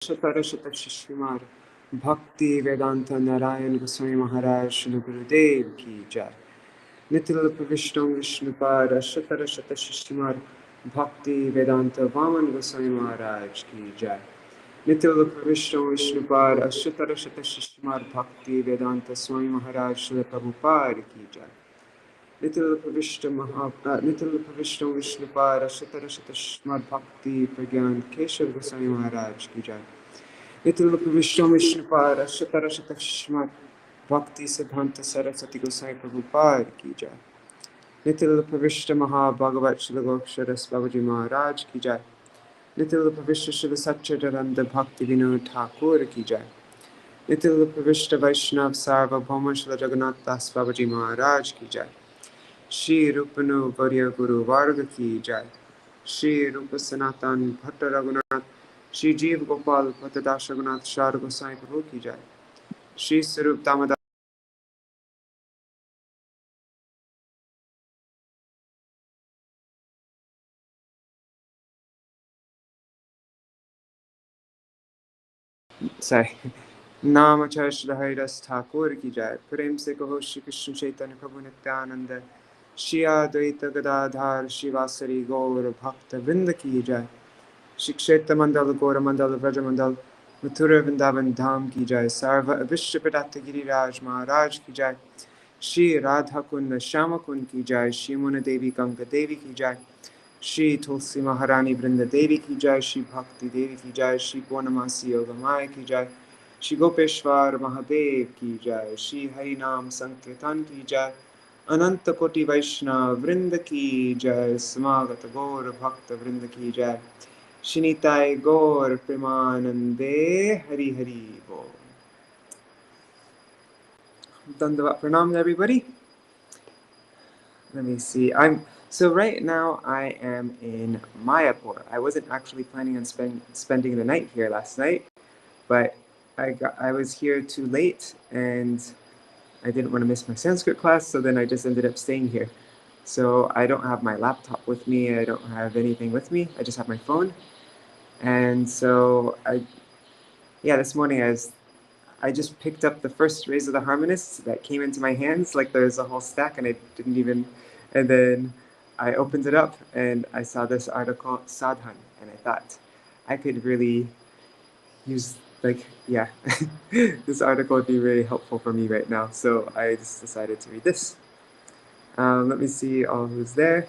Shatarashata Shishimar Bhakti Vedanta Narayan Goswami Maharaj Shri Gurudev Ki Jai. Nitil Vishnu Vishnupad Shatarashata Shishimar Bhakti Vedanta Vaman Goswami Maharaj Ki Jai. Nitil Vishnu Vishnupad Shatarashata Shishimar Bhakti Vedanta Swami Maharaj Shri Prabhupada Ki Jai. Nitil Vishnu Vishnupad Shatarashata Shishimar Bhakti Pragyan Keshav Goswami Maharaj Ki Jai. Nitil Vishnu Vishnupad Shatarashata Shishimar Bhakti Siddhanta Saraswati Goswami Prabhupada Ki Jai. Nitil Pravishta Maha Bhagavat Srila Goksharas Babaji Maharaj Ki Jai. Nitil Pravishta Srila Satchidananda Bhaktivinoda Thakur Ki Jai. Nitil Pravishta Vaishnav Sarva Bhauma Srila Jagannath Das Babaji Maharaj Ki Jai. Shri Rupanu Varya Guru Varga Ki Jai. Shri Rupa Sanatan Bhatta Raghunath Shri Jeev Gopal Bhattadash Raghunath Shar Gosai Prabhu Ki Jai. Shri Sarup Damodar. Sorry. Namachar Shri Haridas Thakur Ki Jai. Prem Se Kaho Shri Krishna Chaitanya Prabhu Nityananda Shri Advaita Gadadhar Shri Vasari Gaur Bhakta Vrinda Ki Jai. Shri Kshetra Mandal Gaura Mandal Vraja Mandal Mathura Vrindavan Dham Ki Jai. Sarva Abhishtapadata Giriraj Maharaj Ki Jai. Shri Radha Kund Shama Kund Ki Jai. Shri Muna Devi Ganga Devi Ki Jai. Shri Tulsi Maharani Vrinda Devi Ki Jai. Shri Bhakti Devi Ki Jai. Shri Purnamasi Yogamaya Ki Jai. Shri Gopeshwar Mahadev Ki Jai. Shri Harinam Sankirtan Ki Jai. Ananta Koti Vaishnav Vrinda Ki Jai. Samagata Gaur Bhakta Vrinda Ki Jai. Shinitai Gaur Premanande Hari Hari Bo. Dandavat Pranam everybody. Let me see. So right now I am in Mayapur. I wasn't actually planning on spending the night here last night, but I was here too late and I didn't want to miss my Sanskrit class, so then I just ended up staying here. So I don't have my laptop with me. I don't have anything with me. I just have my phone. And so this morning I just picked up the first raise of the Harmonists that came into my hands, like there's a whole stack, and I didn't even, and then I opened it up and I saw this article, Sadhana, and I thought I could really use, this article would be very helpful for me right now, so I just decided to read this. Let me see all who's there.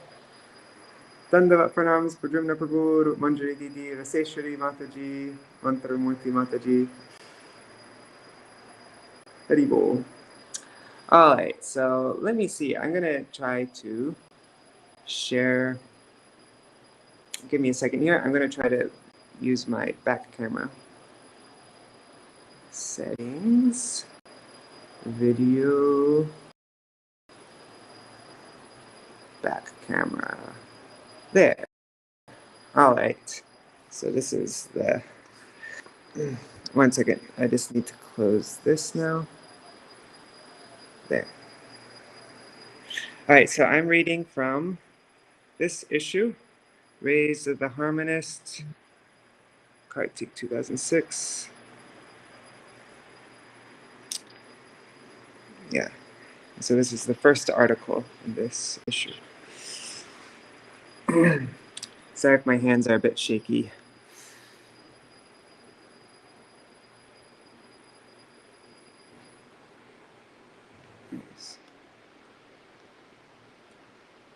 Dandavat Pranams, Pujumna Prabhu, Manjari Didi, Raseshwari Mataji, Mantramurti Mataji. Haribol. All right, so let me see. I'm gonna try to share. Give me a second here. I'm gonna try to use my back camera. Settings, video, back camera. There. All right. So this is the. One second. I just need to close this now. There. All right. So I'm reading from this issue. Rays of the Harmonist, Kartika 2006. Yeah, so this is the first article in this issue. Sorry if my hands are a bit shaky.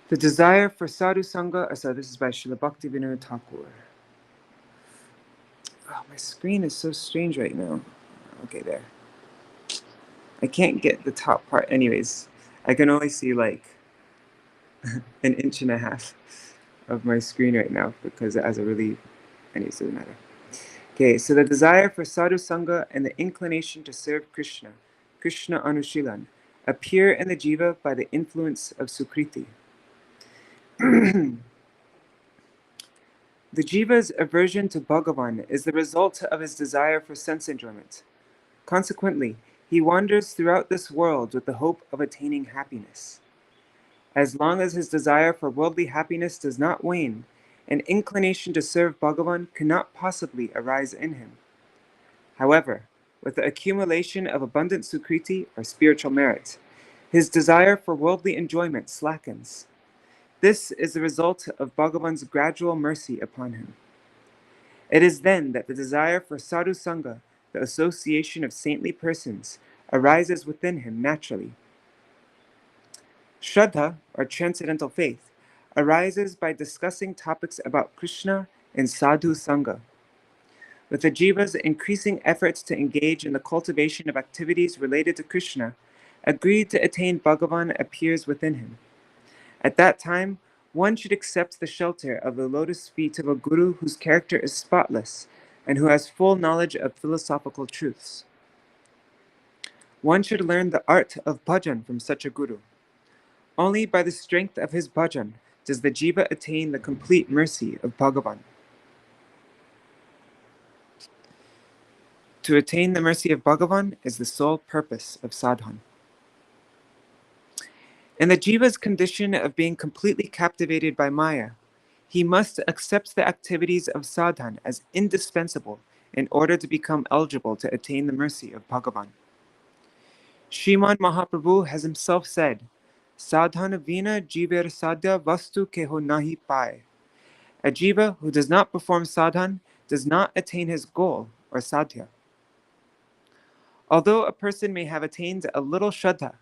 The desire for sadhu sangha. So this is by Srila Bhaktivinoda Thakur. Oh, my screen is so strange right now. Okay, there. I can't get the top part. Anyways, I can only see like an inch and a half of my screen right now because it has a really. Anyways, it doesn't matter. Okay, so the desire for sadhu sangha and the inclination to serve Krishna, Krishna Anushilan, appear in the jiva by the influence of Sukriti. The jiva's aversion to Bhagavan is the result of his desire for sense enjoyment. Consequently, he wanders throughout this world with the hope of attaining happiness. As long as his desire for worldly happiness does not wane, an inclination to serve Bhagavan cannot possibly arise in him. However, with the accumulation of abundant sukriti, or spiritual merit, his desire for worldly enjoyment slackens. This is the result of Bhagavan's gradual mercy upon him. It is then that the desire for sadhu sangha, the association of saintly persons, arises within him naturally. Shraddha, or transcendental faith, arises by discussing topics about Krishna in sadhu sangha. With the jiva's increasing efforts to engage in the cultivation of activities related to Krishna, a greed to attain Bhagavan appears within him. At that time, one should accept the shelter of the lotus feet of a guru whose character is spotless and who has full knowledge of philosophical truths. One should learn the art of bhajan from such a guru. Only by the strength of his bhajan does the jiva attain the complete mercy of Bhagavan. To attain the mercy of Bhagavan is the sole purpose of sadhana. In the jiva's condition of being completely captivated by Maya, he must accept the activities of sadhana as indispensable in order to become eligible to attain the mercy of Bhagavan. Sriman Mahaprabhu has himself said, Sadhana vina jiver sadhya vastu keho nahi paye. A jiva who does not perform sadhana does not attain his goal, or sadhya. Although a person may have attained a little shraddha,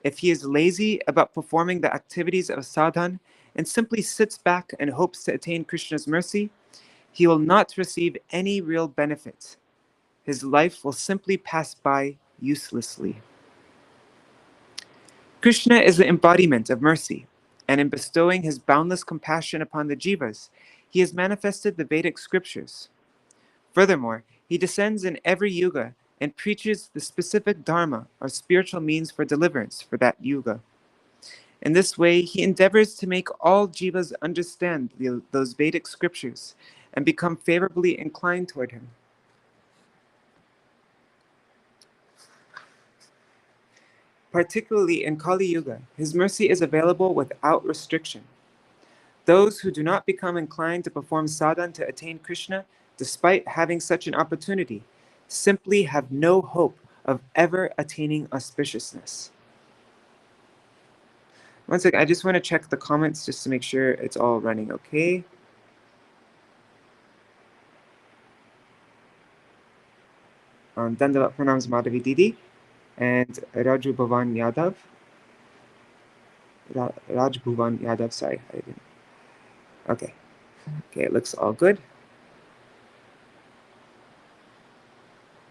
if he is lazy about performing the activities of sadhana and simply sits back and hopes to attain Krishna's mercy, he will not receive any real benefit. His life will simply pass by uselessly. Krishna is the embodiment of mercy, and in bestowing his boundless compassion upon the jivas, he has manifested the Vedic scriptures. Furthermore, he descends in every yuga and preaches the specific dharma or spiritual means for deliverance for that yuga. In this way, he endeavors to make all jivas understand those Vedic scriptures and become favorably inclined toward him. Particularly in Kali Yuga, his mercy is available without restriction. Those who do not become inclined to perform sadhana to attain Krishna, despite having such an opportunity, simply have no hope of ever attaining auspiciousness. One second, I just want to check the comments just to make sure it's all running okay. Dandavat pranams Madhavi Didi and Raju Bhavan Yadav. Raj Bhuvan Yadav, sorry. Okay, it looks all good.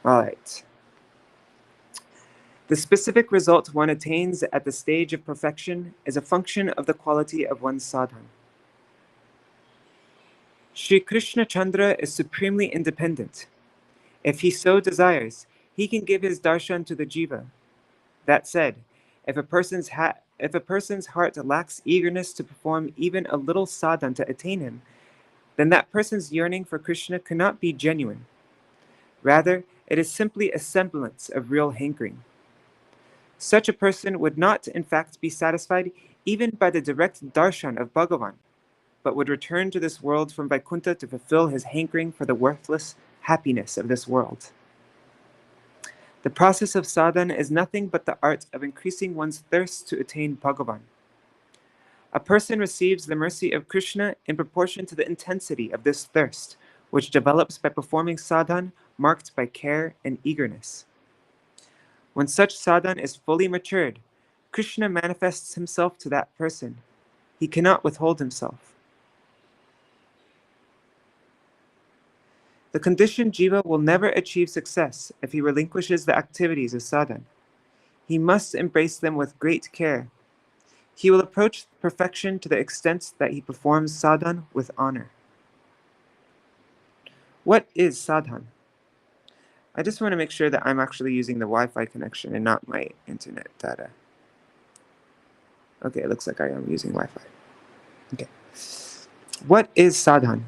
All right. The specific result one attains at the stage of perfection is a function of the quality of one's sadhana. Sri Krishna Chandra is supremely independent. If he so desires, he can give his darshan to the jiva. That said, if a person's heart lacks eagerness to perform even a little sadhana to attain him, then that person's yearning for Krishna cannot be genuine. Rather, it is simply a semblance of real hankering. Such a person would not, in fact, be satisfied even by the direct darshan of Bhagavan, but would return to this world from Vaikuntha to fulfill his hankering for the worthless happiness of this world. The process of sadhana is nothing but the art of increasing one's thirst to attain Bhagavan. A person receives the mercy of Krishna in proportion to the intensity of this thirst, which develops by performing sadhana marked by care and eagerness. When such sadhana is fully matured, Krishna manifests himself to that person. He cannot withhold himself. The conditioned jiva will never achieve success if he relinquishes the activities of sadhana. He must embrace them with great care. He will approach perfection to the extent that he performs sadhana with honor. What is sadhana? I just want to make sure that I'm actually using the Wi-Fi connection and not my internet data. Okay, it looks like I am using Wi-Fi. Okay. What is sadhana?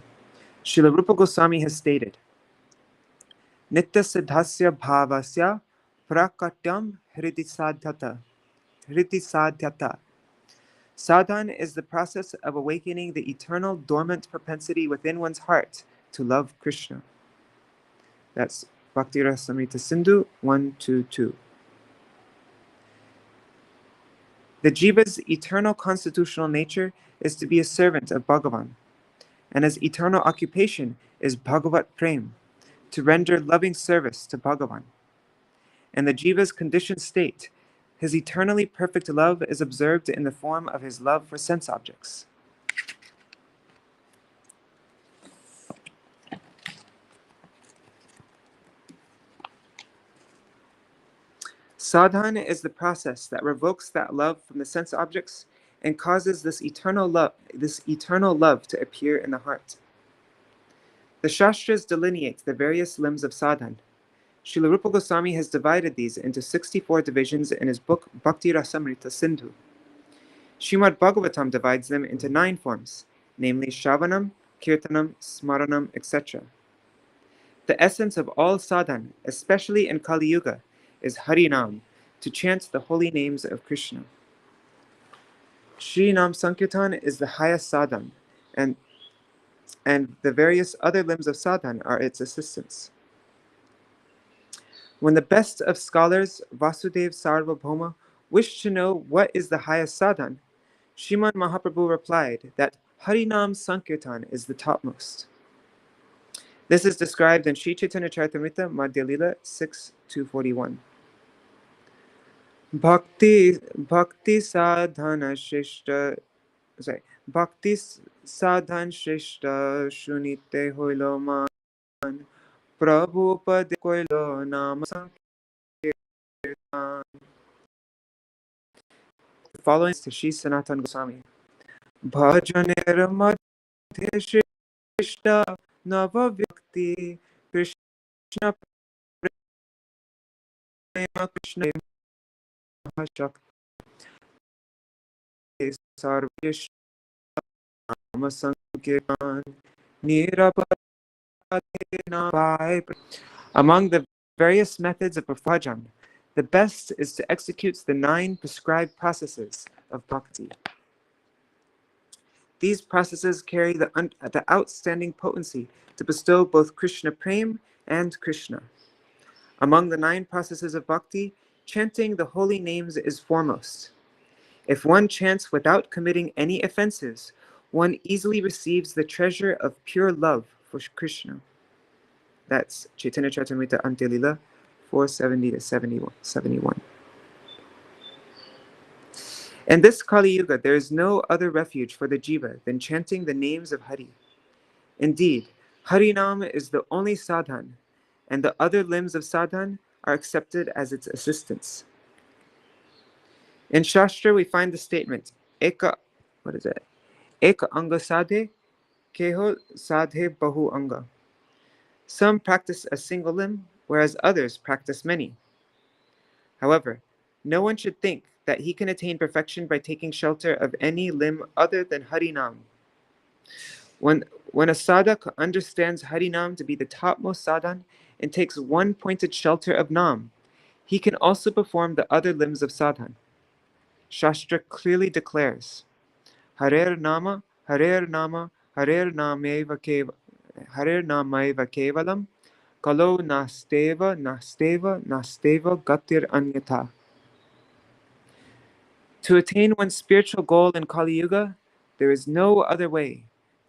Srila Rupa Goswami has stated, Nitya siddhasya bhavasya prakatyam hriti sadhyata. Sadhana is the process of awakening the eternal dormant propensity within one's heart to love Krishna. That's Bhakti Rasamrita Sindhu 122. The jiva's eternal constitutional nature is to be a servant of Bhagavan, and his eternal occupation is Bhagavat Prem, to render loving service to Bhagavan. In the jiva's conditioned state, his eternally perfect love is observed in the form of his love for sense objects. Sadhana is the process that revokes that love from the sense objects and causes this eternal love to appear in the heart. The Shastras delineate the various limbs of sadhana. Srila Rupa Goswami has divided these into 64 divisions in his book Bhakti Rasamrita Sindhu. Srimad Bhagavatam divides them into 9 forms, namely Shravanam, Kirtanam, Smaranam, etc. The essence of all sadhana, especially in Kali Yuga, is Harinam, to chant the holy names of Krishna. Shri Nam Sankirtan is the highest sadhana, and the various other limbs of sadhana are its assistants. When the best of scholars, Vasudev Sarvabhauma, wished to know what is the highest sadhana, Srimad Mahaprabhu replied that Harinam Sankirtan is the topmost. This is described in Sri Chaitanya Charitamrita Madhya Lila 6-41. Bhakti sadhana shrishta shunite hoilo man Prabhu pad koilo nama sankirtan. The following is to Shri Sanatana Goswami. Bhajanera madhya shrishta nava vyakti Krishna prema Krishna shakti sarveshta nama sankirtan nirapatena. Among the various methods of bhajan, the best is to execute the 9 prescribed processes of bhakti. These processes carry the outstanding potency to bestow both Krishna Prem and Krishna. Among the 9 processes of bhakti, chanting the holy names is foremost. If one chants without committing any offenses, one easily receives the treasure of pure love for Krishna. That's Chaitanya Charitamrita Antya Lila 470-71. In this Kali Yuga, there is no other refuge for the jiva than chanting the names of Hari. Indeed, Harinam is the only sadhan, and the other limbs of sadhan are accepted as its assistants. In Shastra, we find the statement, Eka anga sadhe, keho sadhe bahu anga. Some practice a single limb, whereas others practice many. However, no one should think that he can attain perfection by taking shelter of any limb other than Harinam. When a sadhak understands Harinam to be the topmost sadhan and takes one pointed shelter of Nam, he can also perform the other limbs of sadhan. Shastra clearly declares, Harer Nama, Harer Nama, Harer Nameva Kevalam, Kalo Nasteva, Nasteva, Nasteva, Gatir Anyata. To attain one's spiritual goal in Kali Yuga, there is no other way.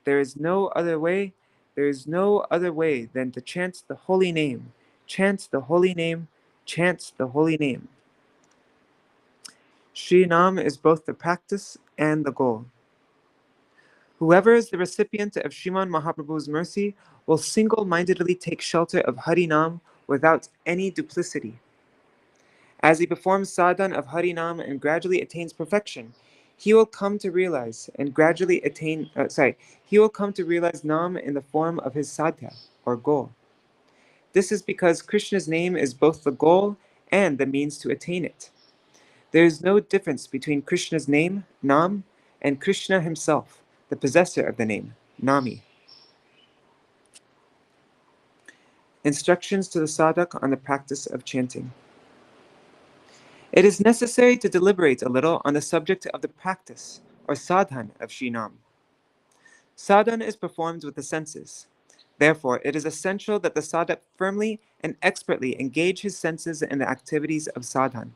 There is no other way. There is no other way than to chant the holy name. Chant the holy name. Chant the holy name. Shri Nam is both the practice and the goal. Whoever is the recipient of Sriman Mahaprabhu's mercy will single-mindedly take shelter of Harinam without any duplicity. As he performs sadhan of Harinam and gradually attains perfection, he will come to realize Nam in the form of his sadhya, or goal. This is because Krishna's name is both the goal and the means to attain it. There is no difference between Krishna's name, Nam, and Krishna himself, the possessor of the name, Nami. Instructions to the sadhak on the practice of chanting. It is necessary to deliberate a little on the subject of the practice, or sadhan, of Shri Nam. Sadhan is performed with the senses. Therefore, it is essential that the sadhak firmly and expertly engage his senses in the activities of sadhana.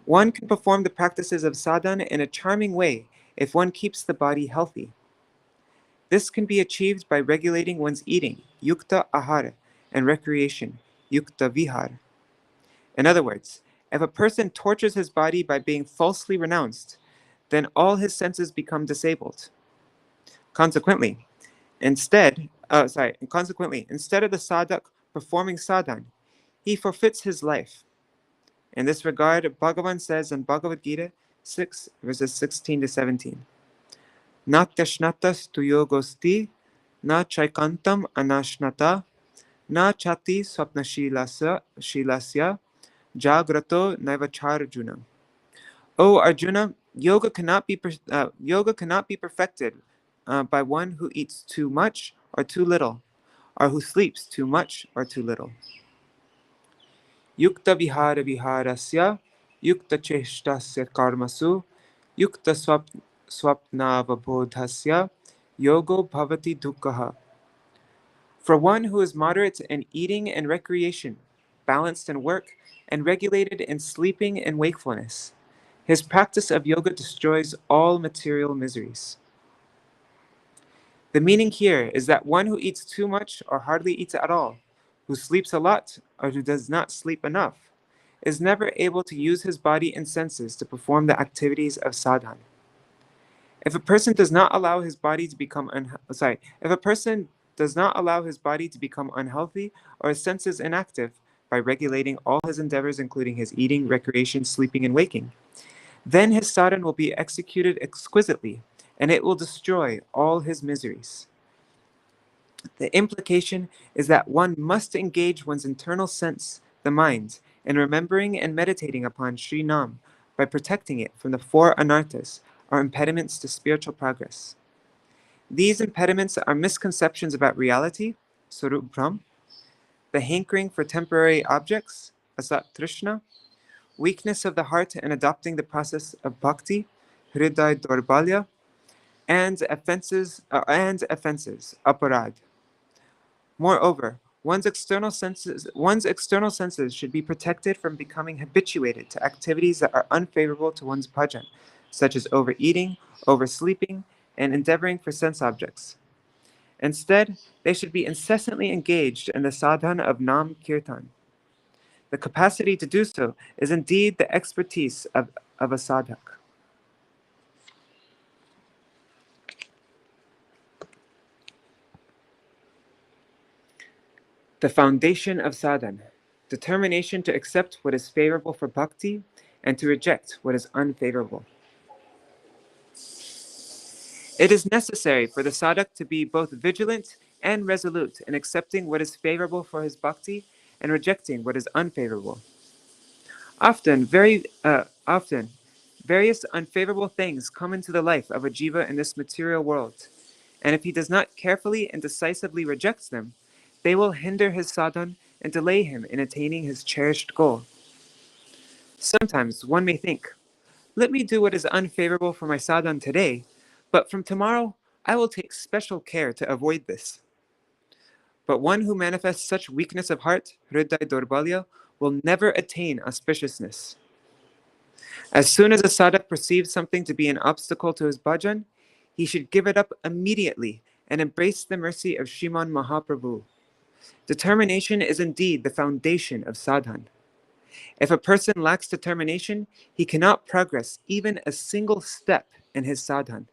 One can perform the practices of sadhana in a charming way if one keeps the body healthy. This can be achieved by regulating one's eating, yukta ahara, and recreation, yukta vihara. In other words, if a person tortures his body by being falsely renounced, then all his senses become disabled. Consequently, instead of the sadhak performing sadhana, he forfeits his life. In this regard, Bhagavan says in Bhagavad Gita 6, verses 16 to 17, Natyashnatas tu yogosti, na chaikantam anashnata, na chati swapnashilasya, jagrato naivacharjuna. O Arjuna, yoga cannot be perfected by one who eats too much or too little, or who sleeps too much or too little. Yukta vihara viharasya, yukta cheshtasya karmasu, yukta swapnavabodhasya, yogo bhavati dukkha. For one who is moderate in eating and recreation, balanced in work, and regulated in sleeping and wakefulness, his practice of yoga destroys all material miseries. The meaning here is that one who eats too much or hardly eats at all, who sleeps a lot or who does not sleep enough, is never able to use his body and senses to perform the activities of sadhana. If a person does not allow his body to become unhealthy or his senses inactive by regulating all his endeavors, including his eating, recreation, sleeping, and waking, then his sadhana will be executed exquisitely, and it will destroy all his miseries. The implication is that one must engage one's internal sense, the mind, in remembering and meditating upon Sri Nam by protecting it from the four anarthas, or impediments to spiritual progress. These impediments are misconceptions about reality, Sarup Brahm, the hankering for temporary objects, Asat Trishna, weakness of the heart in adopting the process of bhakti, Hriday Dorbalya, and offenses, Aparad. Moreover, one's external senses should be protected from becoming habituated to activities that are unfavorable to one's bhajan, such as overeating, oversleeping, and endeavoring for sense objects. Instead, they should be incessantly engaged in the sadhana of Nam Kirtan. The capacity to do so is indeed the expertise of a sadhak. The foundation of sadhana, determination to accept what is favorable for bhakti and to reject what is unfavorable. It is necessary for the sadhak to be both vigilant and resolute in accepting what is favorable for his bhakti and rejecting what is unfavorable. Often, various unfavorable things come into the life of a jiva in this material world, and if he does not carefully and decisively reject them, they will hinder his sadhana and delay him in attaining his cherished goal. Sometimes one may think, let me do what is unfavorable for my sadhana today, but from tomorrow I will take special care to avoid this. But one who manifests such weakness of heart, hriday dorbalya, will never attain auspiciousness. As soon as a sadhak perceives something to be an obstacle to his bhajan, he should give it up immediately and embrace the mercy of Shriman Mahaprabhu. Determination is indeed the foundation of sadhana. If a person lacks determination, he cannot progress even a single step in his sadhana.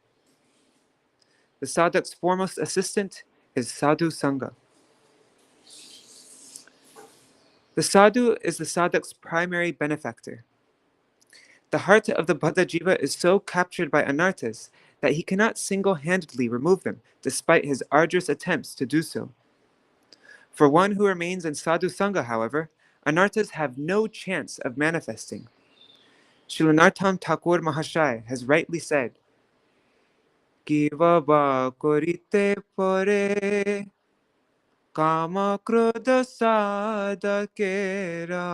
The sadhak's foremost assistant is sadhu sangha. The sadhu is the sadhak's primary benefactor. The heart of the Bhatta Jiva is so captured by anarthas that he cannot single-handedly remove them, despite his arduous attempts to do so. For one who remains in sadhu sangha, however, anarthas have no chance of manifesting. Srila Thakur Mahashaya has rightly said, Kiva ba korite pore kama krodha sadhakera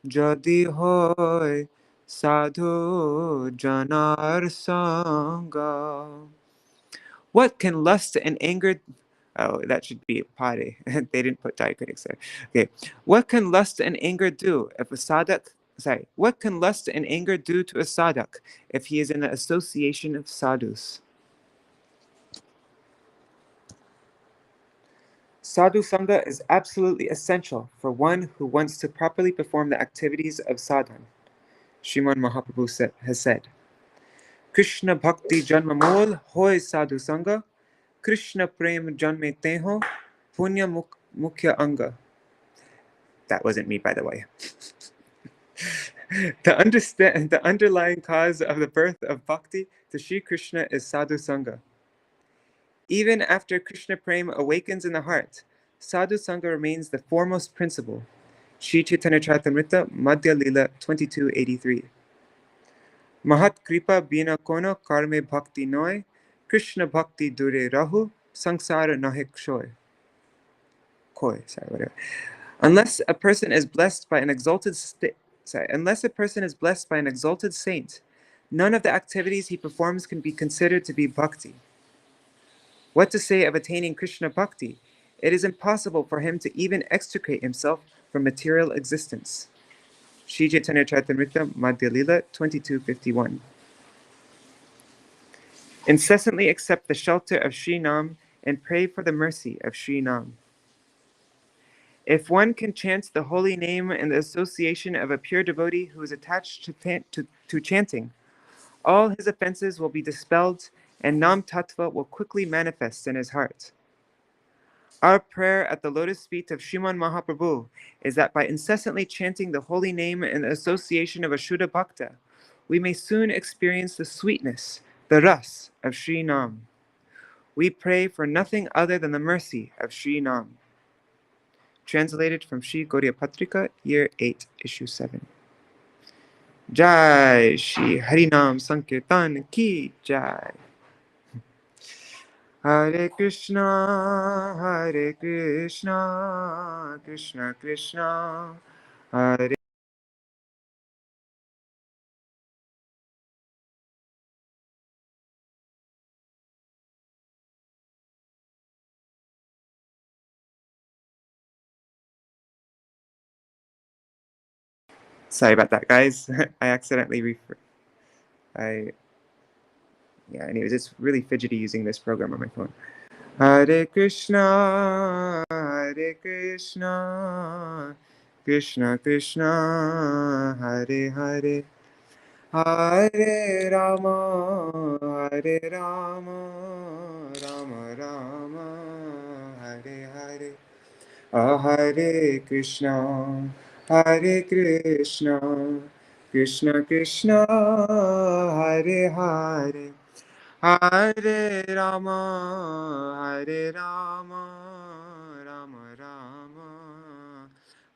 যদি হয় sadhu janar sangha. What can lust and anger Oh, that should be pare. They didn't put diacritics there. Okay. What can lust and anger do if a sadhak, what can lust and anger do to a sadhak if he is in the association of sadhus? Sadhu Sangha is absolutely essential for one who wants to properly perform the activities of sadhana. Sriman Mahaprabhu has said, Krishna Bhakti Janma Mol Hoy Sadhu Sangha, Krishna Prem Janme Teho, Punya Mukhya Anga. That wasn't me, by the way. The underlying cause of the birth of bhakti to Sri Krishna is sadhu sangha. Even after Krishna Prem awakens in the heart, sadhu sangha remains the foremost principle. Sri Chaitanya Charitamrita, Madhya Lila 2283. Mahat kripa bina kono karme bhakti noy, Krishna bhakti dure rahu, sangsara nahe kshoy. Koi, sorry, whatever. Unless a person is blessed by an exalted saint, none of the activities he performs can be considered to be bhakti. What to say of attaining Krishna bhakti? It is impossible for him to even extricate himself from material existence. Sri Chaitanya Charitamrita, Madhya Lila 2251. Incessantly accept the shelter of Sri Nam and pray for the mercy of Sri Nam. If one can chant the holy name in the association of a pure devotee who is attached to chanting, all his offenses will be dispelled and Nam Tattva will quickly manifest in his heart. Our prayer at the lotus feet of Sriman Mahaprabhu is that by incessantly chanting the holy name in the association of a Shuddha Bhakta, we may soon experience the sweetness, the ras of Sri Nam. We pray for nothing other than the mercy of Sri Nam. Translated from Sri Gaudiya Patrika, Year 8, Issue 7. Jai Shri Harinam Sankirtan Ki Jai. Hare Krishna, Krishna Krishna, Hare. Sorry about that, guys. I accidentally anyways, it's really fidgety using this program on my phone. Hare Krishna, Krishna Krishna, Hare Hare, Hare Rama, Rama Rama, Hare Hare. Hare Krishna, Krishna Krishna, Hare Hare, Hare Rama, Rama Rama,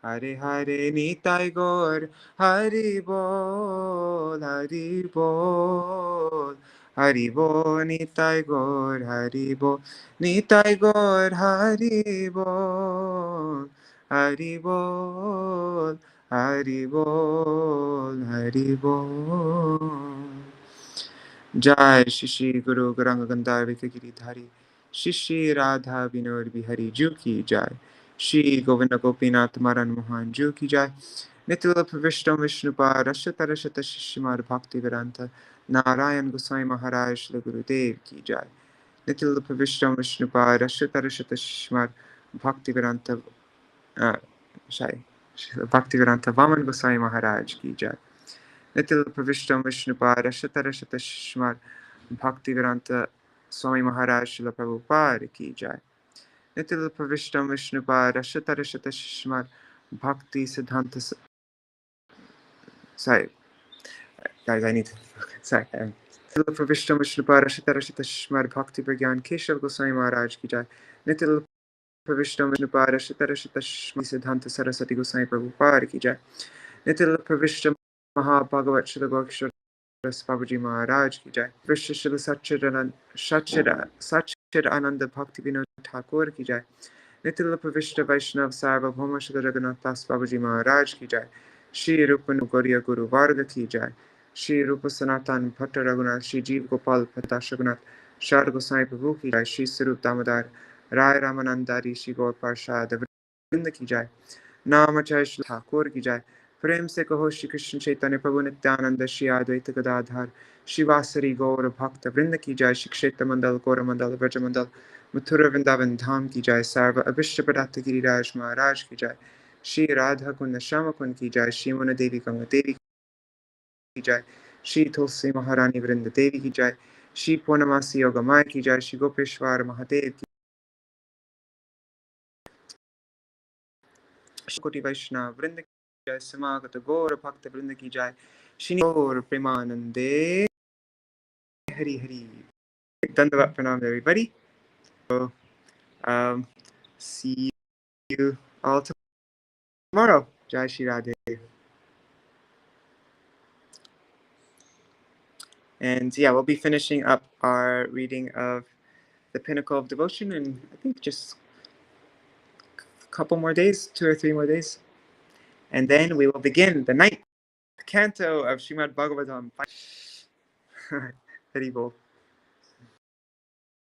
Hare Hare. Nitai Gaur, Hari Bol, Hari Bol, Hari Bol. Nitai Gaur, Hari Bol, Nitai Gaur, Hari Bol, Hari Bol, Hari Bol, Hari Bol. Jai Shri Guru Gauranga Gandhar Giridhari Shri Shri Radha Vinod Bihari Ju Ki Jai, Shri Govinda Gopinath Maran Mohan Ju Ki Jai, Nitila Pravishtam Vishnupa Rashata Rashata Shishimar Bhakti Vedanta Narayan Goswami Maharaj Shri Gurudev Ki Jai, Nitila Pravishtam Vishnupa Rashata Rashata Shishimar Bhakti Vedanta Bhakti Vedanta Vaman Goswami Maharaj Ki Jai, Nitil Pravishtam Vishnupada Shatarashata Shmar Bhaktivedanta Swami Maharaj Srila Prabhupada Ki Jai. Nitil Pravishtam Vishnupada Shatarashata Shmar Bhakti Siddhanta. Sorry, guys, I need to. Sorry. Nitil Pravishtam Vishnupada Shatarashata Shmar Bhakti Pragyan Keshav Goswami Maharaj Ki Jai. Nitil Pravishtam Vishnupada Shatarashata Shmar Siddhanta Saraswati Goswami Prabhupada Ki Jai. Nitil Pravishtam Mahabhagavat Shri Gokshar Babaji Maharaj Ki Jai. Vishwa Shri Sachir Ananda Bhaktivinoda Thakur Ki Jai. Nitila Pravishta Vaishnav Sarva Bhoma Shri Raghunath Das Babaji Maharaj Ki Jai. Shri Rupa Nugariya Guru Varga Ki Jai. Shri Rupa Sanatan Bhatta Raghunath Shri Jeev Gopal Pata Shaghunath Shar Gosai Prabhu Ki Jai. Shri Sarup Damodar Rai Ramananda Rishi Gaur Parshad Vrinda ki jai. Namacharya Srila Thakur ki jai. प्रेम से कहो श्री कृष्ण चैतन्य प्रभु नित्यानंद श्री अद्वैत गदाधर शिवासरी गौर भक्त वृंद की जय। श्री क्षेत्र मंडल गौर मंडल व्रज मंडल मथुरा वृंदावन धाम की जय। सर्व अभिष्ट पदार्थ गिरिराज महाराज की जय। श्री राधा कुंड श्याम कुंड की जय। श्री मुन देवी गंगा देवी की जय। श्री तुलसी महारानी वृंद देवी की जय। श्री पूर्णमासी योग माय की जय। श्री गोपेश्वर महादेव की कोटि वैष्णव वृंद की जय। समागत गौर भक्त वृंद की जय। श्री गौर प्रेमानंदे Hari Hari. Dandavat pranam everybody. So see you all tomorrow. Jai Shri Radhe. And yeah, we'll be finishing up our reading of the Pinnacle of Devotion in, I think, just a couple more days, 2 or 3 more days. And then we will begin the 9th canto of Srimad Bhagavatam. Hari Bol.